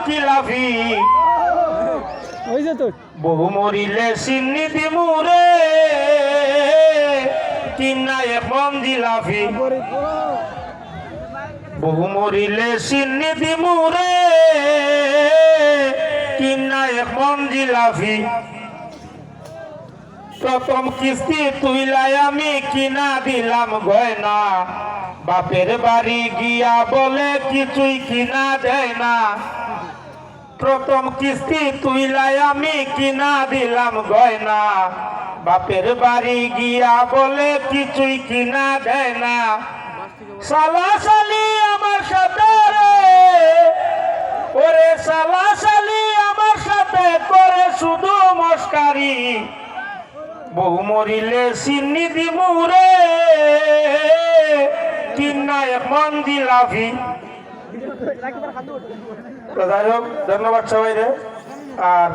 কি লাভি বহু মরিলে চিনি দিমুরে কিনা এখন জিলাফি বহু মরিলে চিনি দিমুরে কিনা এখন জিলাফি প্রথম কিস্তি তুইলাই আমি কিনা দিলাম গয়না বাপের বাড়ি গিয়া বলে কিছুই কিনা দেয় না প্রথম কিস্তি তুইলাই আমি কিনা দিলাম গয়না বাপের বাড়ি গিয়া বলে কিছুই কিনা দেয় না সালাসালি আমার সাথে ওরে সালাসালি আমার সাথে করে শুধু মস্কারি বহু মরিলে চিনি দিমুরে কিনা এখন জিলাফি যাই হোক ধন্যবাদ সবাই রে আর